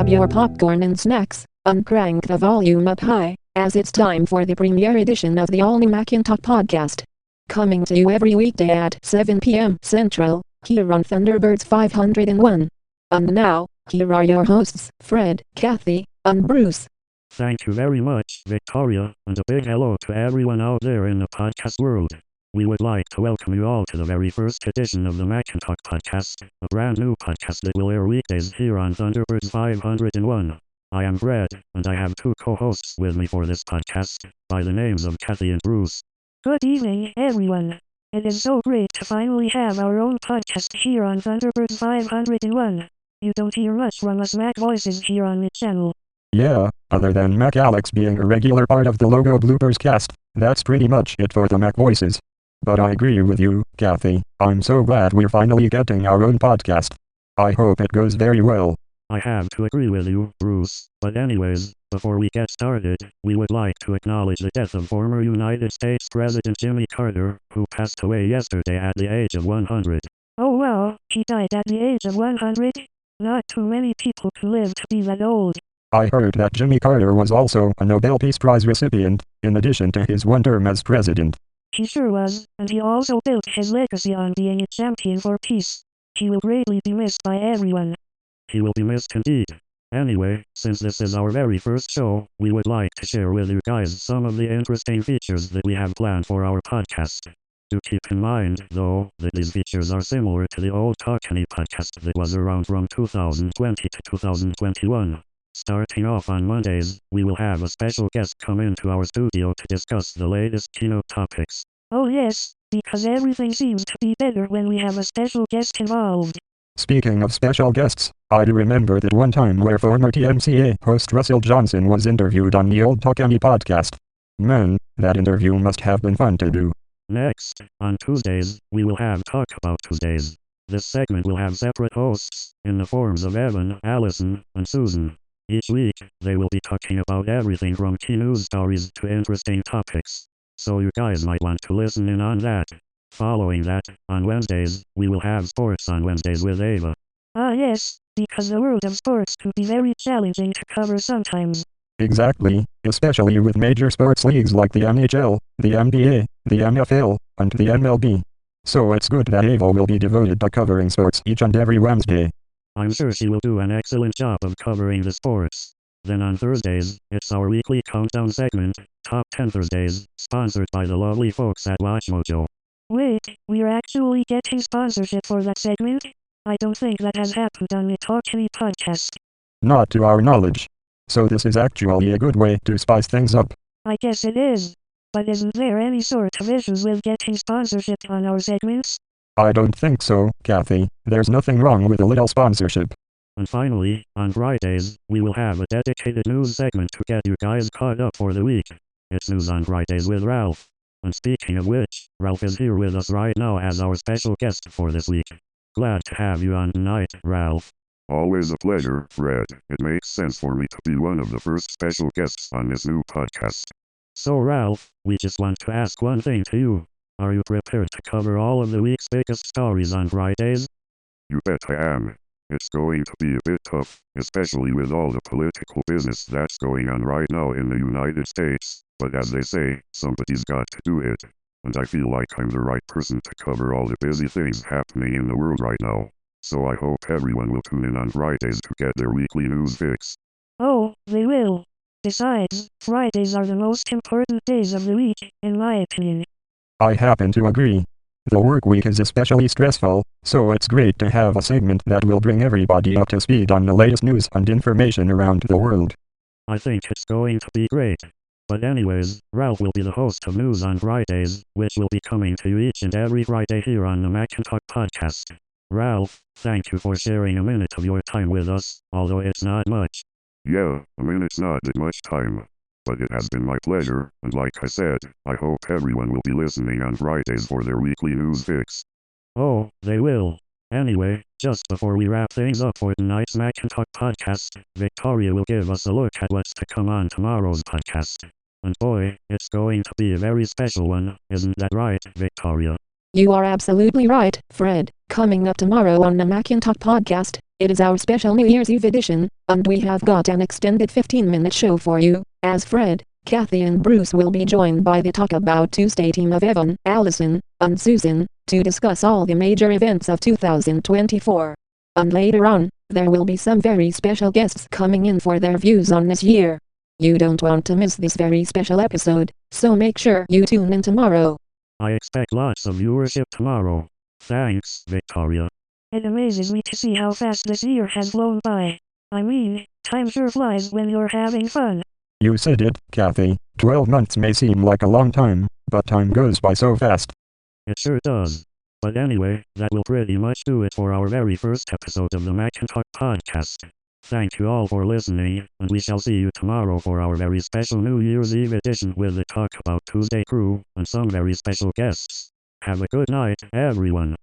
grab your popcorn and snacks, and crank the volume up high, as it's time for the premiere edition of the all-new MacInTalk Podcast. Coming to you every weekday at 7 p.m. Central, here on Thunderbirds 501. And now, here are your hosts, Fred, Kathy, and Bruce. Thank you very much, Victoria, and a big hello to everyone out there in the podcast world. We would like to welcome you all to the very first edition of the MacInTalk Podcast, a brand new podcast that will air weekdays here on Thunderbirds 501. I am Fred, and I have two co-hosts with me for this podcast, by the names of Kathy and Bruce. Good evening, everyone. It is so great to finally have our own podcast here on Thunderbirds 501. You don't hear much from us Mac voices here on the channel. Yeah, other than Mac Alex being a regular part of the Logo Bloopers cast, that's pretty much it for the Mac voices. But I agree with you, Kathy. I'm so glad we're finally getting our own podcast. I hope it goes very well. I have to agree with you, Bruce, but anyways, before we get started, we would like to acknowledge the death of former United States President Jimmy Carter, who passed away yesterday at the age of 100. Oh wow, he died at the age of 100? Not too many people can live to be that old. I heard that Jimmy Carter was also a Nobel Peace Prize recipient, in addition to his one term as president. He sure was, and he also built his legacy on being a champion for peace. He will greatly be missed by everyone. He will be missed indeed. Anyway, since this is our very first show, we would like to share with you guys some of the interesting features that we have planned for our podcast. Do keep in mind, though, that these features are similar to the old Talkany podcast that was around from 2020 to 2021. Starting off on Mondays, we will have a special guest come into our studio to discuss the latest keynote topics. Oh yes, because everything seems to be better when we have a special guest involved. Speaking of special guests, I do remember that one time where former TMCA host Russell Johnson was interviewed on the old Talkany podcast. Man, that interview must have been fun to do. Next, on Tuesdays, we will have Talk About Tuesdays. This segment will have separate hosts, in the forms of Evan, Allison, and Susan. Each week, they will be talking about everything from key news stories to interesting topics. So you guys might want to listen in on that. Following that, on Wednesdays, we will have Sports on Wednesdays with Ava. Ah yes, because the world of sports could be very challenging to cover sometimes. Exactly, especially with major sports leagues like the NHL, the NBA, the NFL, and the MLB. So it's good that Ava will be devoted to covering sports each and every Wednesday. I'm sure she will do an excellent job of covering the sports. Then on Thursdays, it's our weekly countdown segment, Top 10 Thursdays, sponsored by the lovely folks at WatchMojo. Wait, we're actually getting sponsorship for that segment? I don't think that has happened on the Talkany podcast. Not to our knowledge. So this is actually a good way to spice things up. I guess it is. But isn't there any sort of issues with getting sponsorship on our segments? I don't think so, Kathy. There's nothing wrong with a little sponsorship. And finally, on Fridays, we will have a dedicated news segment to get you guys caught up for the week. It's News on Fridays with Ralph. And speaking of which, Ralph is here with us right now as our special guest for this week. Glad to have you on tonight, Ralph. Always a pleasure, Fred. It makes sense for me to be one of the first special guests on this new podcast. So Ralph, we just want to ask one thing to you. Are you prepared to cover all of the week's biggest stories on Fridays? You bet I am. It's going to be a bit tough, especially with all the political business that's going on right now in the United States. But as they say, somebody's got to do it. And I feel like I'm the right person to cover all the busy things happening in the world right now. So I hope everyone will tune in on Fridays to get their weekly news fix. Oh, they will. Besides, Fridays are the most important days of the week, in my opinion. I happen to agree. The work week is especially stressful, so it's great to have a segment that will bring everybody up to speed on the latest news and information around the world. I think it's going to be great. But anyways, Ralph will be the host of News on Fridays, which will be coming to you each and every Friday here on the MacInTalk Podcast. Ralph, thank you for sharing a minute of your time with us, although it's not much. Yeah, I mean it's not that much time. But it has been my pleasure, and like I said, I hope everyone will be listening on Fridays for their weekly news fix. Oh, they will. Anyway, just before we wrap things up for tonight's MacInTalk Podcast, Victoria will give us a look at what's to come on tomorrow's podcast. And boy, it's going to be a very special one, isn't that right, Victoria? You are absolutely right, Fred. Coming up tomorrow on the MacInTalk Podcast, it is our special New Year's Eve edition, and we have got an extended 15-minute show for you, as Fred, Kathy and Bruce will be joined by the Talk About Tuesday team of Evan, Allison, and Susan, to discuss all the major events of 2024. And later on, there will be some very special guests coming in for their views on this year. You don't want to miss this very special episode, so make sure you tune in tomorrow. I expect lots of viewership tomorrow. Thanks, Victoria. It amazes me to see how fast this year has flown by. I mean, time sure flies when you're having fun. You said it, Kathy. 12 months may seem like a long time, but time goes by so fast. It sure does. But anyway, that will pretty much do it for our very first episode of the MacInTalk Podcast. Thank you all for listening, and we shall see you tomorrow for our very special New Year's Eve edition with the Talk About Tuesday crew, and some very special guests. Have a good night, everyone.